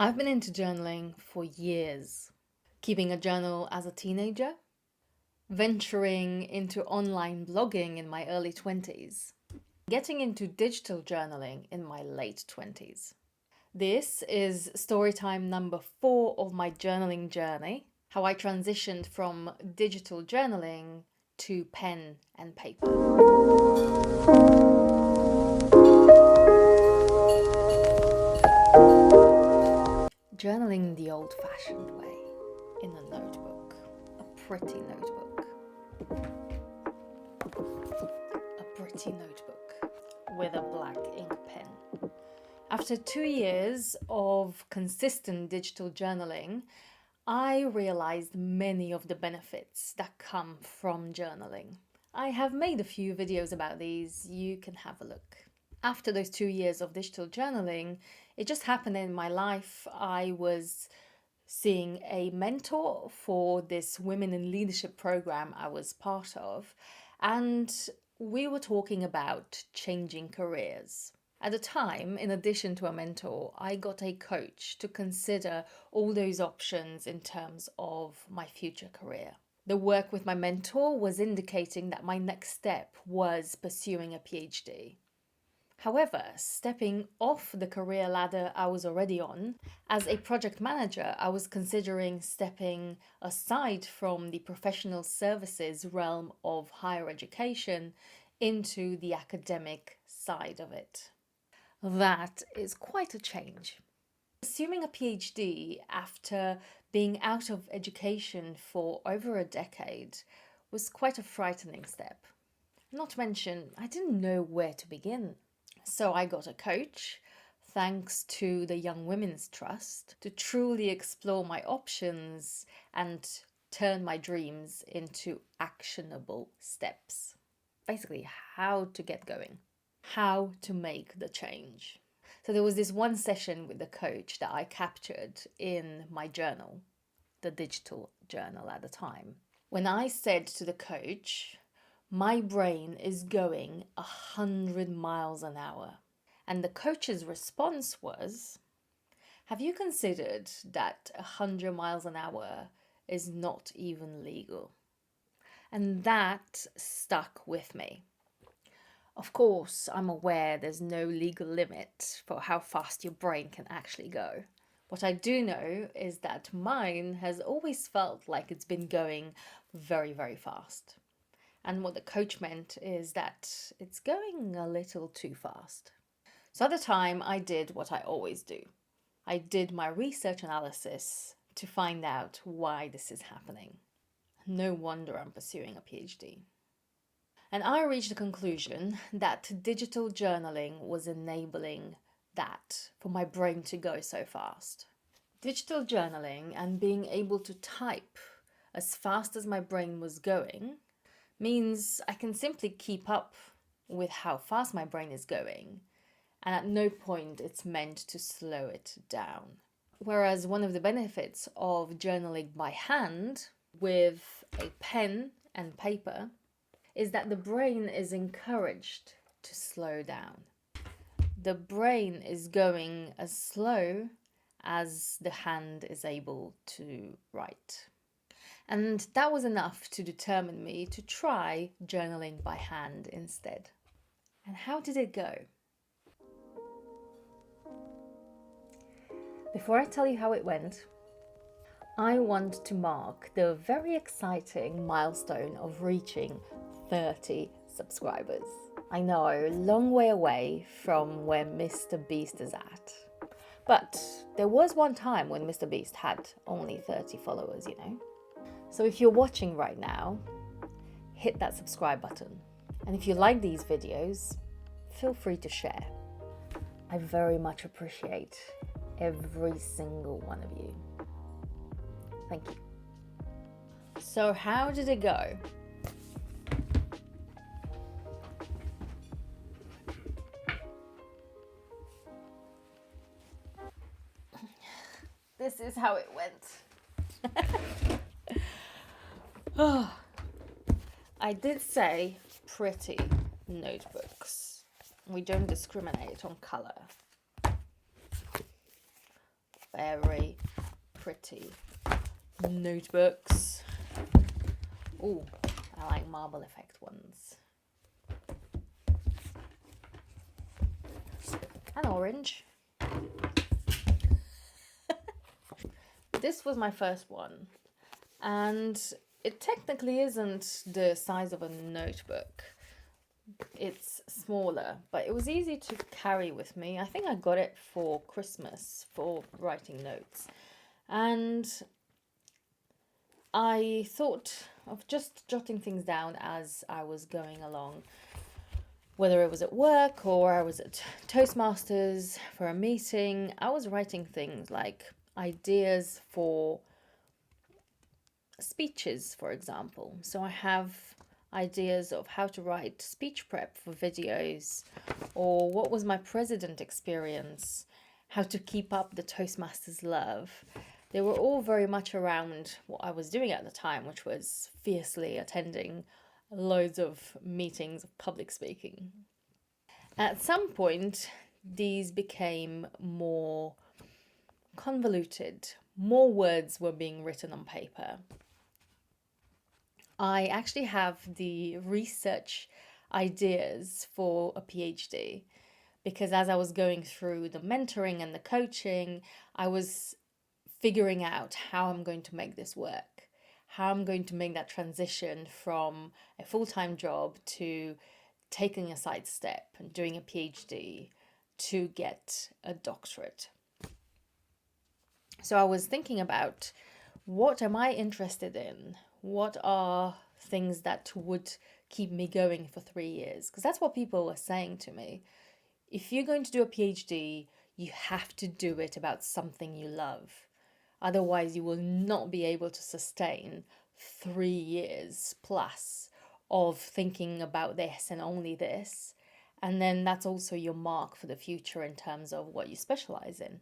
I've been into journaling for years, keeping a journal as a teenager, venturing into online blogging in my early 20s, getting into digital journaling in my late 20s. This is storytime number 4 of my journaling journey, how I transitioned from digital journaling to pen and paper. Journaling the old-fashioned way, in a notebook, a pretty notebook. A pretty notebook with a black ink pen. After 2 years of consistent digital journaling, I realized many of the benefits that come from journaling. I have made a few videos about these, you can have a look. After those 2 years of digital journaling, it just happened in my life. I was seeing a mentor for this Women in Leadership program I was part of, and we were talking about changing careers. At the time, in addition to a mentor, I got a coach to consider all those options in terms of my future career. The work with my mentor was indicating that my next step was pursuing a PhD. However, stepping off the career ladder I was already on, as a project manager, I was considering stepping aside from the professional services realm of higher education into the academic side of it. That is quite a change. Pursuing a PhD after being out of education for over a decade was quite a frightening step. Not to mention, I didn't know where to begin. So I got a coach, thanks to the Young Women's Trust, to truly explore my options and turn my dreams into actionable steps. Basically, how to get going, how to make the change. So there was this one session with the coach that I captured in my journal, the digital journal at the time, when I said to the coach, my brain is going 100 miles an hour. And the coach's response was, have you considered that 100 miles an hour is not even legal? And that stuck with me. Of course, I'm aware there's no legal limit for how fast your brain can actually go. What I do know is that mine has always felt like it's been going very, very fast. And what the coach meant is that it's going a little too fast. So at the time, I did what I always do. I did my research analysis to find out why this is happening. No wonder I'm pursuing a PhD. And I reached the conclusion that digital journaling was enabling that for my brain to go so fast. Digital journaling and being able to type as fast as my brain was going means I can simply keep up with how fast my brain is going, and at no point it's meant to slow it down. Whereas one of the benefits of journaling by hand with a pen and paper is that the brain is encouraged to slow down. The brain is going as slow as the hand is able to write. And that was enough to determine me to try journaling by hand instead. And how did it go? Before I tell you how it went, I want to mark the very exciting milestone of reaching 30 subscribers. I know, long way away from where Mr. Beast is at. But there was one time when Mr. Beast had only 30 followers, you know. So if you're watching right now, hit that subscribe button. And if you like these videos, feel free to share. I very much appreciate every single one of you. Thank you. So how did it go? This is how it went. I did say pretty notebooks. We don't discriminate on colour. very pretty notebooks. Oh, I like marble effect ones. And orange. This was my first one, and it technically isn't the size of a notebook. It's smaller, but it was easy to carry with me. I think I got it for Christmas for writing notes. And I thought of just jotting things down as I was going along, whether it was at work or I was at Toastmasters for a meeting. I was writing things like ideas for speeches, for example. So I have ideas of how to write speech prep for videos, or what was my president experience, how to keep up the Toastmasters love. They were all very much around what I was doing at the time, which was fiercely attending loads of meetings of public speaking. At some point, these became more convoluted. More words were being written on paper. I actually have the research ideas for a PhD because as I was going through the mentoring and the coaching, I was figuring out how I'm going to make this work, how I'm going to make that transition from a full-time job to taking a side step and doing a PhD to get a doctorate. So I was thinking about, what am I interested in? What are things that would keep me going for 3 years? Because that's what people were saying to me. If you're going to do a PhD, you have to do it about something you love. Otherwise, you will not be able to sustain 3 years plus of thinking about this and only this. And then that's also your mark for the future in terms of what you specialize in.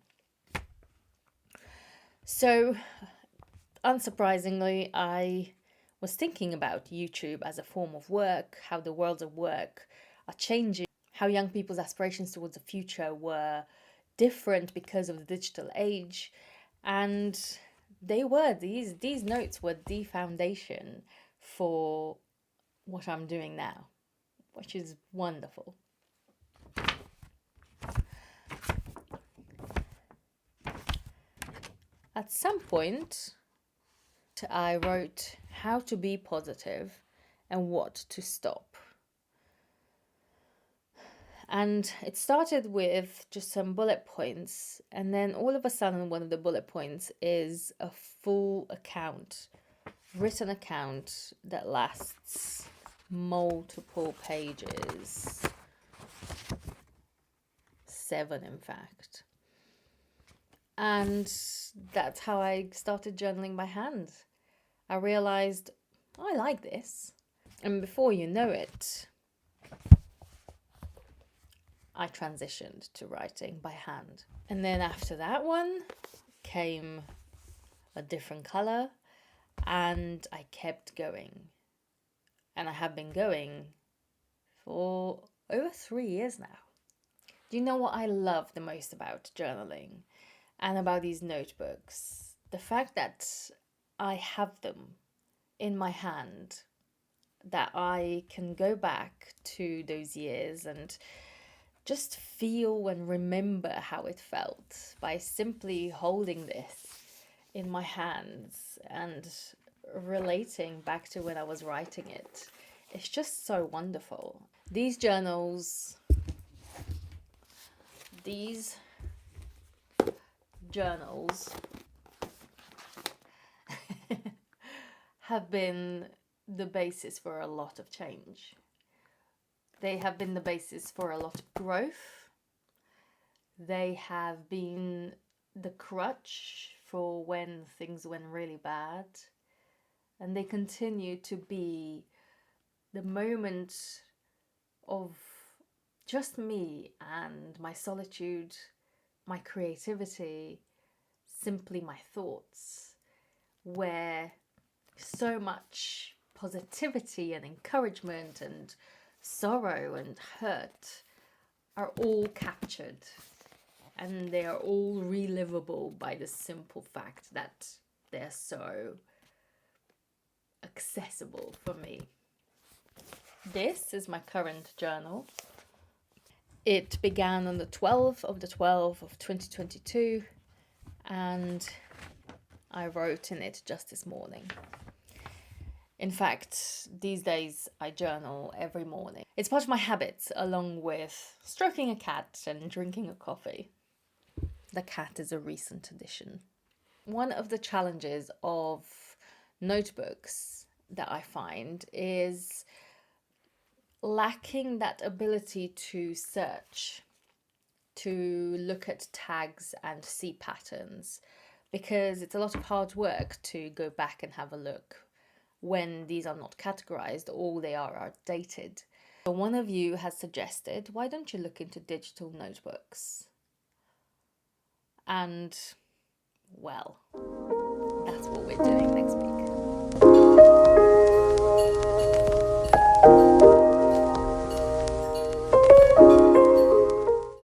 So, unsurprisingly, I was thinking about YouTube as a form of work, how the worlds of work are changing, how young people's aspirations towards the future were different because of the digital age. And these notes were the foundation for what I'm doing now, which is wonderful. At some point, I wrote how to be positive and what to stop. And it started with just some bullet points, and then all of a sudden one of the bullet points is a full account, written account that lasts multiple pages. 7, in fact. And that's how I started journaling by hand. I realized, I like this. And before you know it, I transitioned to writing by hand. And then after that one came a different color, and I kept going. And I have been going for over 3 years now. Do you know what I love the most about journaling and about these notebooks? The fact that I have them in my hand, that I can go back to those years and just feel and remember how it felt by simply holding this in my hands and relating back to when I was writing it. It's just so wonderful. These journals have been the basis for a lot of change. They have been the basis for a lot of growth. They have been the crutch for when things went really bad. And they continue to be the moment of just me and my solitude, my creativity, simply my thoughts, where so much positivity and encouragement and sorrow and hurt are all captured and they are all relivable by the simple fact that they're so accessible for me. This is my current journal. It began on the 12th of the 12th of 2022, and I wrote in it just this morning. In fact, these days I journal every morning. It's part of my habits, along with stroking a cat and drinking a coffee. The cat is a recent addition. One of the challenges of notebooks that I find is lacking that ability to search, to look at tags and see patterns, because it's a lot of hard work to go back and have a look when these are not categorized or they are outdated. So one of you has suggested, why don't you look into digital notebooks? And, well,